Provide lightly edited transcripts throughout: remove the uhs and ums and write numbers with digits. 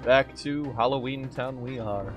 back to Halloween Town we are.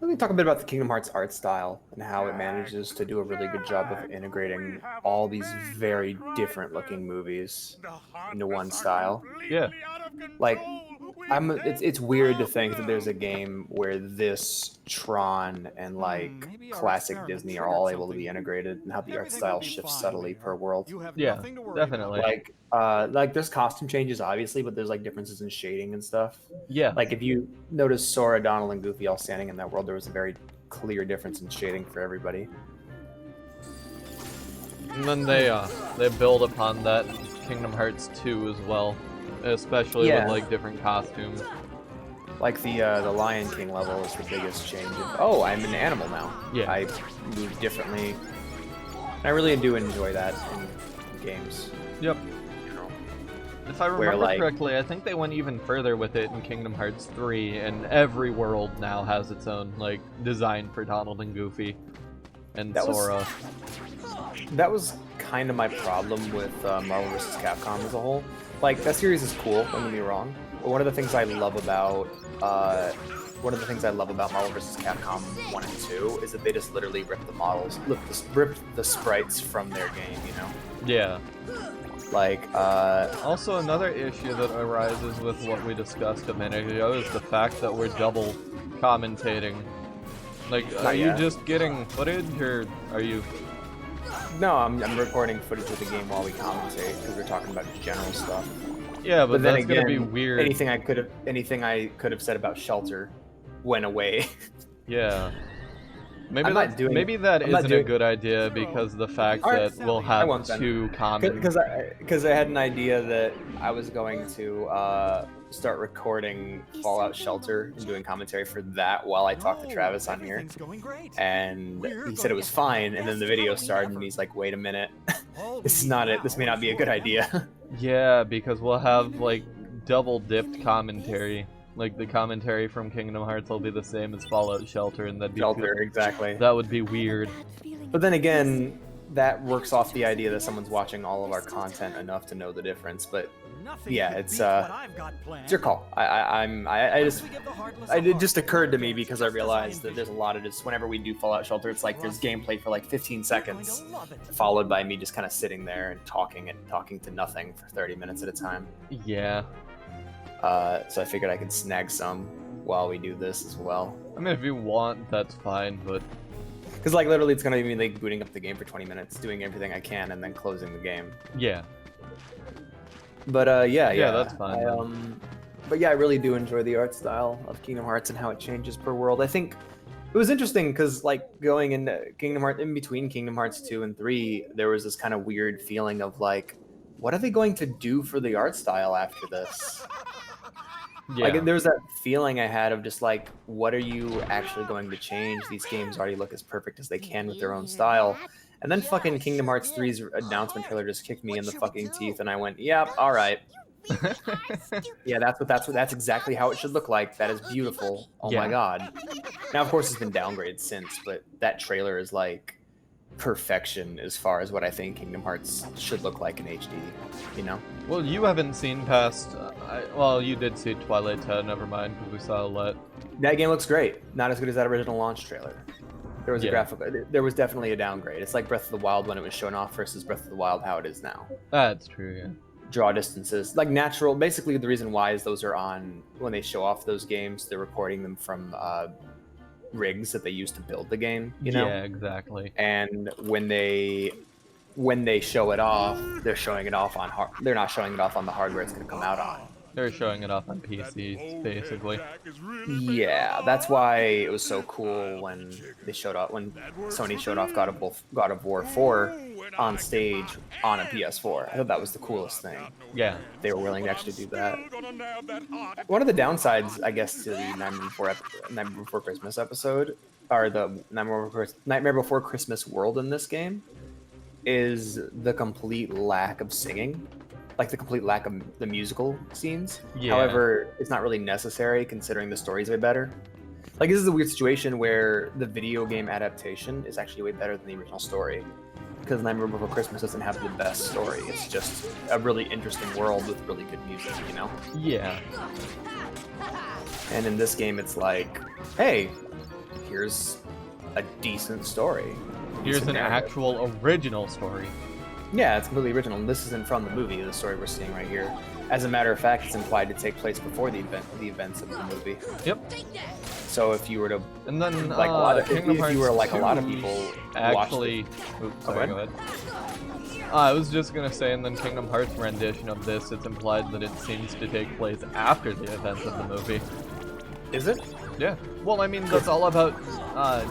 Let me talk a bit about the Kingdom Hearts art style and how it manages to do a really good job of integrating all these very different looking movies into one style. Yeah. Like, it's weird to think that there's a game where this Tron and like classic Disney are all able to be integrated, and how the art style shifts subtly per world. Yeah, definitely. Like there's costume changes obviously, but there's like differences in shading and stuff. Yeah. Like if you notice Sora, Donald, and Goofy all standing in that world, there was a very clear difference in shading for everybody. And then they build upon that in Kingdom Hearts 2 as well, especially with like different costumes. Like the Lion King level is the biggest change. Oh, I'm an animal now. Yeah. I move differently. I really do enjoy that in games. Yep. If I remember correctly, I think they went even further with it in Kingdom Hearts 3, and every world now has its own like design for Donald and Goofy and Sora. That was kind of my problem with Marvel vs. Capcom as a whole. Like, that series is cool, don't get me wrong. But one of the things I love about Marvel vs. Capcom 1 and 2 is that they just literally ripped the models, ripped the sprites from their game, you know? Yeah. Like, also another issue that arises with what we discussed a minute ago is the fact that we're double commentating. Like, are you just getting footage, or are you... No, I'm recording footage of the game while we commentate, because we're talking about general stuff. Yeah, but then that's again, gonna be weird. Anything I could have said about Shelter went away. Yeah. Maybe that isn't a good idea, because of the fact that we'll have two comments. Because I had an idea that I was going to start recording Fallout Shelter and doing commentary for that while I talked to Travis on here, and he said it was fine. And then the video started, and he's like, "Wait a minute, this is not it. This may not be a good idea." Yeah, because we'll have like double dipped commentary. Like, the commentary from Kingdom Hearts will be the same as Fallout Shelter, and that'd be exactly. That would be weird. But then again, that works off the idea that someone's watching all of our content enough to know the difference. But yeah, it's your call. It just occurred to me because I realized that there's a lot of just whenever we do Fallout Shelter, it's like there's gameplay for like 15 seconds, followed by me just kind of sitting there and talking to nothing for 30 minutes at a time. Yeah. So I figured I could snag some while we do this as well. I mean, if you want, that's fine, but... Because, like, literally it's going to be me, like, booting up the game for 20 minutes, doing everything I can, and then closing the game. Yeah. But, yeah, that's fine. But yeah, I really do enjoy the art style of Kingdom Hearts and how it changes per world. I think it was interesting because, like, going into Kingdom Hearts, in between Kingdom Hearts 2 and 3, there was this kind of weird feeling of, like, what are they going to do for the art style after this? Yeah. Like, there was that feeling I had of just like, what are you actually going to change? These games already look as perfect as they can with their own style. And then fucking Kingdom Hearts 3's announcement trailer just kicked me in the fucking teeth, and I went, yep, all right. Yeah, that's exactly how it should look like. That is beautiful. Oh my god. Now, of course, it's been downgraded since, but that trailer is like perfection as far as what I think Kingdom Hearts should look like in HD, you know? Well, you haven't seen past... well, you did see Twilight Town, never mind, because we saw a let. That game looks great. Not as good as that original launch trailer. There was there was definitely a downgrade. It's like Breath of the Wild when it was shown off versus Breath of the Wild how it is now. That's true, yeah. Draw distances. Like natural... Basically, the reason why is those are on... When they show off those games, they're recording them from... rigs that they used to build the game, you know? Yeah, exactly. And when they show it off, they're showing it off on they're not showing it off on the hardware it's going to come out on. They're showing it off on PCs, basically. Yeah, that's why it was so cool when Sony showed off God of War 4 on stage on a PS4. I thought that was the coolest thing. Yeah. They were willing to actually do that. One of the downsides, I guess, to the Nightmare Before Christmas episode, or the Nightmare Before Christmas world in this game, is the complete lack of singing. Like, the complete lack of the musical scenes. Yeah. However, it's not really necessary considering the story's way better. Like, this is a weird situation where the video game adaptation is actually way better than the original story. because Nightmare Before Christmas doesn't have the best story. It's just a really interesting world with really good music, you know? Yeah. And in this game, it's like, hey, here's a decent story. Here's an actual original story. Yeah, it's completely original. And this isn't from the movie, the story we're seeing right here. As a matter of fact, it's implied to take place before the events of the movie. Yep. So if you were to, and then like a lot of, Kingdom Hearts if you were like 2 a lot of people, actually, oops, sorry, go ahead. I was just gonna say, in the Kingdom Hearts rendition of this, it's implied that it seems to take place after the events of the movie. Is it? Yeah. Well, I mean, that's all about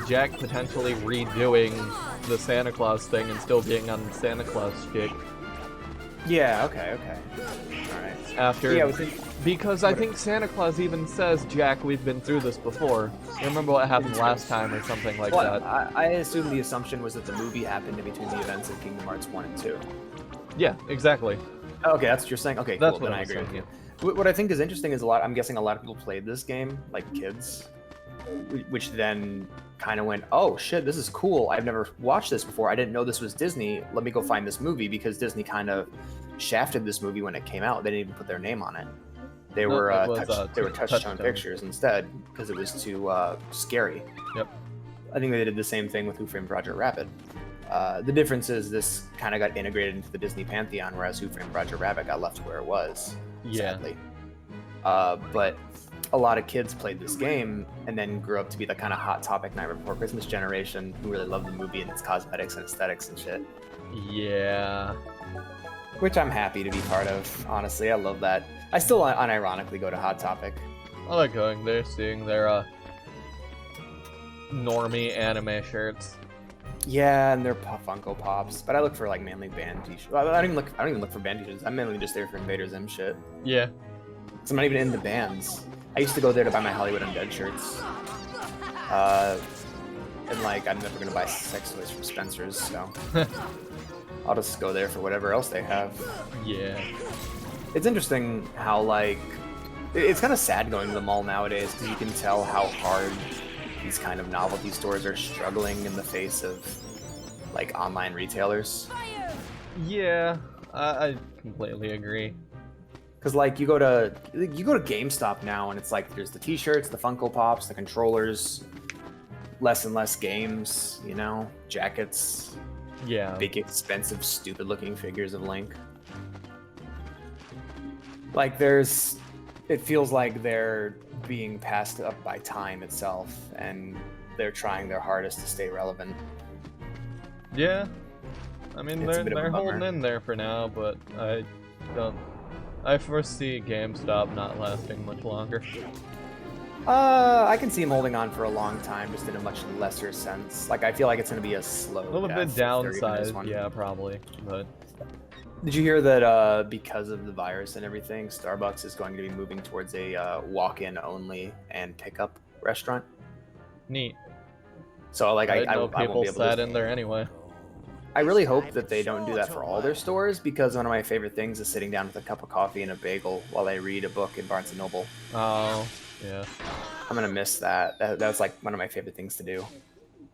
Jack potentially redoing the Santa Claus thing and still being on Santa Claus shit. Yeah. Okay. All right. After, yeah, because I think Santa Claus even says, "Jack, we've been through this before. You remember what happened last time," or something like that. I assume the assumption was that the movie happened in between the events of Kingdom Hearts 1 and 2. Yeah, exactly. Okay, that's what you're saying. Okay, that's cool. What then I agree saying, with you. What I think is interesting is I'm guessing a lot of people played this game, like kids, which then kind of went, oh shit, this is cool. I've never watched this before. I didn't know this was Disney. Let me go find this movie, because Disney kind of shafted this movie when it came out. They didn't even put their name on it. They were touch-tone pictures instead, because it was too scary. Yep. I think they did the same thing with Who Framed Roger Rabbit. The difference is this kind of got integrated into the Disney pantheon, whereas Who Framed Roger Rabbit got left where it was, sadly. But a lot of kids played this game and then grew up to be the kind of hot topic Nightmare Before Christmas generation who really loved the movie and its cosmetics and aesthetics and shit. Yeah. Which I'm happy to be part of, honestly. I love that. I still unironically go to Hot Topic. I like going there, seeing their normie anime shirts. Yeah, and they're Funko Pops, but I look for like mainly band t-shirts. I don't even look for band t-shirts. I'm mainly just there for Invader Zim shit. Yeah. So I'm not even in the bands. I used to go there to buy my Hollywood Undead shirts. And like, I'm never gonna buy sex toys from Spencer's, so I'll just go there for whatever else they have. Yeah. It's interesting how like, it's kind of sad going to the mall nowadays, because you can tell how hard these kind of novelty stores are struggling in the face of like online retailers. Yeah, I completely agree. Because like you go to GameStop now, and it's like there's the T-shirts, the Funko Pops, the controllers, less and less games, you know, jackets. Yeah. Big, expensive, stupid-looking figures of Link. Like it feels like they're being passed up by time itself, and they're trying their hardest to stay relevant. Yeah, I mean they're holding in there for now, but I foresee GameStop not lasting much longer. I can see him holding on for a long time, just in a much lesser sense. Like I feel like it's going to be a slow, a little bit downsized, yeah, probably. But did you hear that because of the virus and everything, Starbucks is going to be moving towards a walk-in only and pickup restaurant? Neat. So like I know won't people be able sat to... in there anyway. I really hope that they don't do that for all their stores, because one of my favorite things is sitting down with a cup of coffee and a bagel while I read a book in Barnes & Noble. Oh, yeah. I'm gonna miss that. That's like one of my favorite things to do.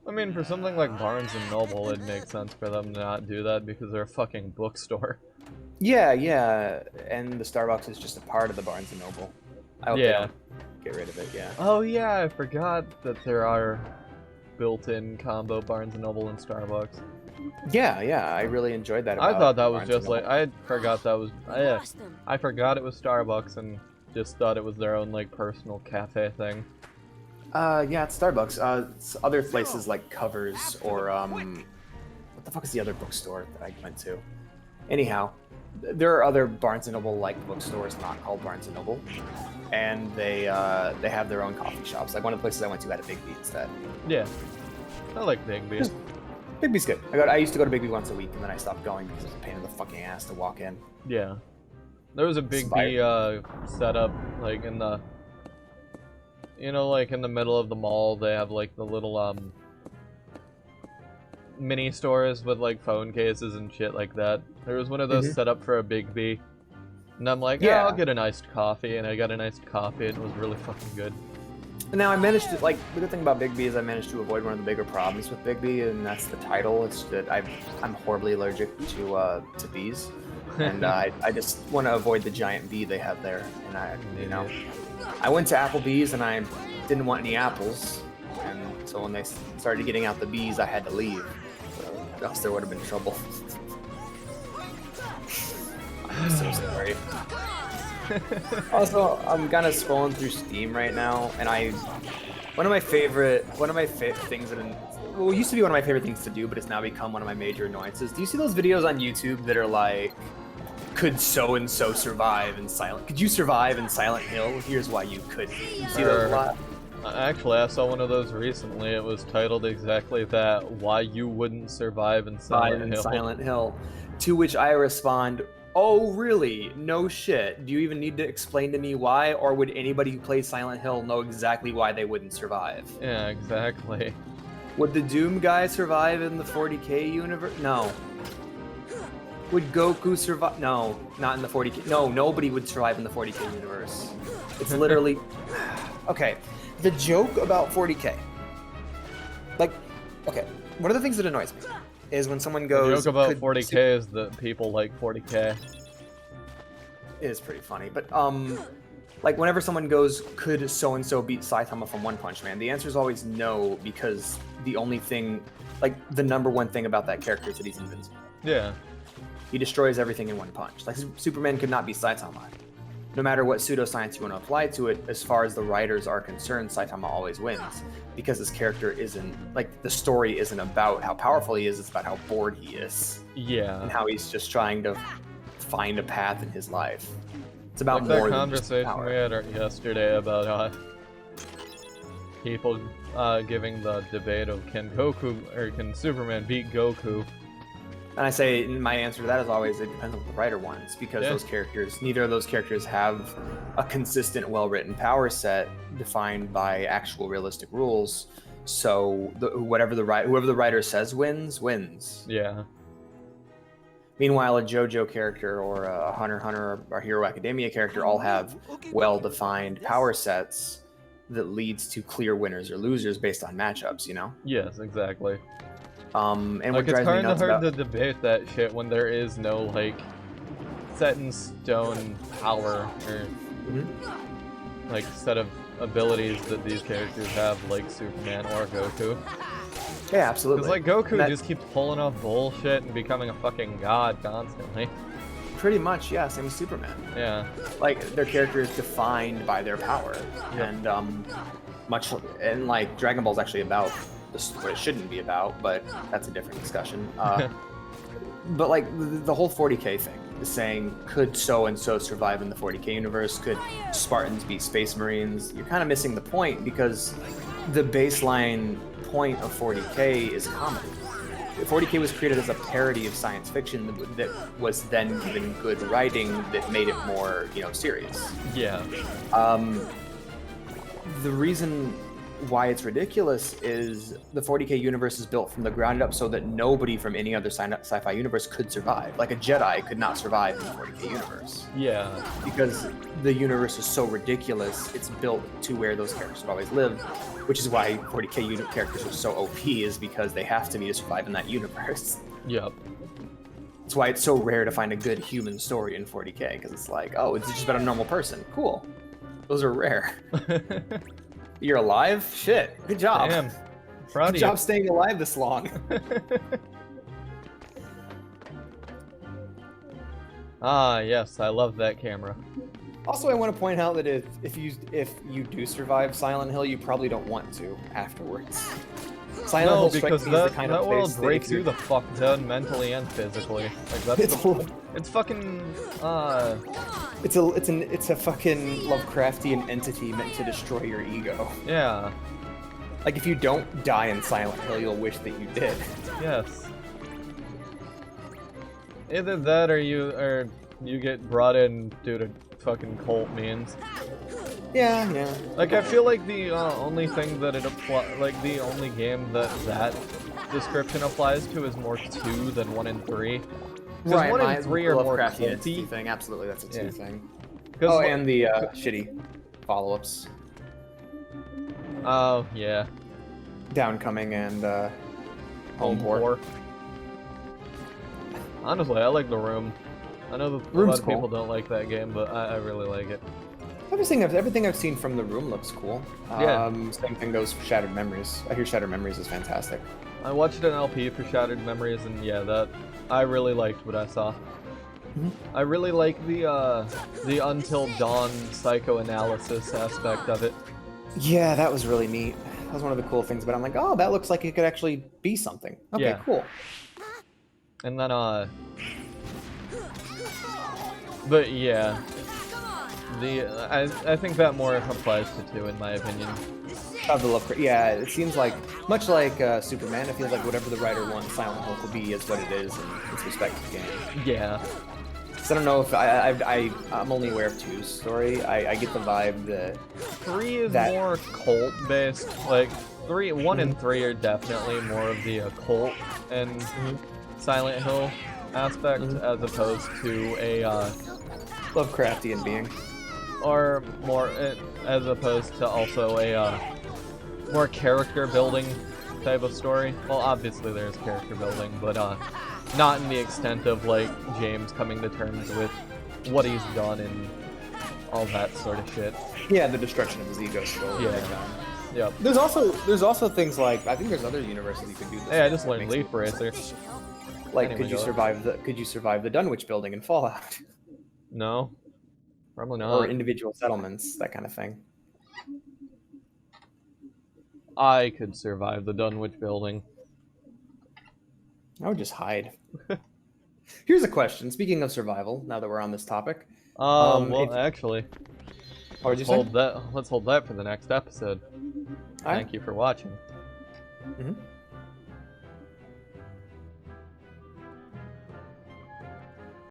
I mean, for something like Barnes & Noble, it makes sense for them to not do that because they're a fucking bookstore. Yeah, and the Starbucks is just a part of the Barnes & Noble. I hope they don't get rid of it, yeah. Oh yeah, I forgot that there are built-in combo Barnes & Noble and Starbucks. Yeah, I really enjoyed that. I thought that was just like, I forgot that was, I forgot it was Starbucks and just thought it was their own like personal cafe thing. Yeah, it's Starbucks. It's other places like Covers or what the fuck is the other bookstore that I went to? Anyhow, there are other Barnes & Noble like bookstores not called Barnes & Noble, and they have their own coffee shops. Like one of the places I went to had a Big B instead. Yeah, I like Big B. Big B's good. I used to go to Big B once a week, and then I stopped going because it was a pain in the fucking ass to walk in. Yeah, there was a Big B setup like in the, you know, like in the middle of the mall. They have like the little mini stores with like phone cases and shit like that. There was one of those set up for a Big B, and I'm like, yeah, I'll get an iced coffee, and I got an iced coffee, and it was really fucking good. Now I managed to, like, the good thing about Big B is I managed to avoid one of the bigger problems with Big B, and that's the title. It's that I'm horribly allergic to bees, and I just want to avoid the giant bee they have there. And I went to Applebee's and I didn't want any apples, and so when they started getting out the bees, I had to leave. So else there would have been trouble. I'm so sorry. Also, I'm kind of scrolling through Steam right now, and one of my favorite things that it used to be one of my favorite things to do, but it's now become one of my major annoyances. Do you see those videos on YouTube that are like, could so and so survive in Silent? Could you survive in Silent Hill? Here's why you couldn't. You see those a lot? Actually, I saw one of those recently. It was titled exactly that: "Why you wouldn't survive in Silent Hill." Silent Hill. To which I respond, "Oh, really? No shit. Do you even need to explain to me why, or would anybody who plays Silent Hill know exactly why they wouldn't survive?" Yeah, exactly. Would the Doom guy survive in the 40K universe? No. Would Goku survive? No, not in the 40K. No, nobody would survive in the 40K universe. It's literally... Okay, the joke about 40K. Like, okay, one of the things that annoys me is when someone goes... The joke about 40K is that people like 40K. It is pretty funny, but, like, whenever someone goes, could so-and-so beat Saitama from One Punch Man, the answer is always no, because the only thing, like, the number one thing about that character is that he's invincible. Yeah. He destroys everything in one punch. Like, Superman could not be Saitama. No matter what pseudoscience you want to apply to it, as far as the writers are concerned, Saitama always wins. Because his character isn't, like, the story isn't about how powerful he is, it's about how bored he is. Yeah. And how he's just trying to find a path in his life. It's about like more that than just conversation we had yesterday about people giving the debate of can Superman beat Goku? And I say, my answer to that is always, it depends on what the writer wants, because those characters, neither of those characters have a consistent, well-written power set defined by actual realistic rules. So whoever the writer says wins. Yeah. Meanwhile, a JoJo character or a Hunter x Hunter or Hero Academia character all have well-defined power sets that leads to clear winners or losers based on matchups, you know? Yes, exactly. And like, what drives me nuts hard to debate that shit when there is no, like, set in stone power or like set of abilities that these characters have, like Superman or Goku. Yeah, absolutely. Because, like, Goku just keeps pulling off bullshit and becoming a fucking god constantly. Pretty much, yeah, same as Superman. Yeah. Like, their character is defined by their power. And, like, Dragon Ball's actually about what it shouldn't be about, but that's a different discussion. But, like, the whole 40K thing is saying, could so-and-so survive in the 40K universe? Could Spartans beat Space Marines? You're kind of missing the point, because the baseline point of 40K is comedy. 40K was created as a parody of science fiction that was then given good writing that made it more, serious. Yeah. The reason why it's ridiculous is the 40K universe is built from the ground up so that nobody from any other sci-fi universe could survive. Like, a Jedi could not survive in the 40K universe. Yeah. Because the universe is so ridiculous, it's built to where those characters would always live, which is why 40K characters are so OP, is because they have to be to survive in that universe. Yep. That's why it's so rare to find a good human story in 40K, because it's like, oh, it's just about a normal person. Cool. Those are rare. You're alive? Shit. Good job. Damn. Proud of you. Good job staying alive this long. Ah, yes, I love that camera. Also, I want to point out that if you do survive Silent Hill, you probably don't want to afterwards. Silent Hill because strikes me as the kind of that world place breaks you the fuck down mentally and physically. Like, that's it's fucking It's a fucking Lovecraftian entity meant to destroy your ego. Yeah. Like, if you don't die in Silent Hill, you'll wish that you did. Yes. Either that or you get brought in due to fucking cult means. Yeah. Like, I feel like the only thing that the only game that description applies to is more 2 than 1 and 3. Right, 1 and 3 are more culty thing. Absolutely, that's a 2 thing. Oh, and the shitty follow-ups. Oh, yeah. Downcoming and Home Poor. Honestly, I like The Room. I know that a lot of people don't like that game, but I really like it. Everything I've seen from The Room looks cool. Yeah. Same thing goes for Shattered Memories. I hear Shattered Memories is fantastic. I watched an LP for Shattered Memories, and yeah, I really liked what I saw. I really like the Until Dawn psychoanalysis aspect of it. Yeah, that was really neat. That was one of the cool things, but I'm like, oh, that looks like it could actually be something. Okay, yeah. cool. And then, but yeah, I think that more applies to 2, in my opinion. Of the Lovecraft, yeah, it seems like, much like Superman, it feels like whatever the writer wants Silent Hill to be is what it is in its respective game. Yeah. So I don't know if I'm only aware of 2's story. I get the vibe that 3 is more cult-based. Like, 1 and 3 are definitely more of the occult and Silent Hill aspect, as opposed to a Lovecraftian being, or more as opposed to also a more character building type of story. Well, obviously there's character building, but not in the extent of like James coming to terms with what he's done and all that sort of shit. Yeah, the destruction of his ego slowly. Yeah. Yep. There's also things like, I think there's other universes you could do this. Hey, I just learned Leaf Racer. Like, anyway, could you survive the Dunwich building in Fallout? No, probably not. Or individual settlements, that kind of thing. I could survive the Dunwich building. I would just hide. Here's a question. Speaking of survival, now that we're on this topic. Well, actually, let's hold that for the next episode. Thank you for watching. Mm-hmm.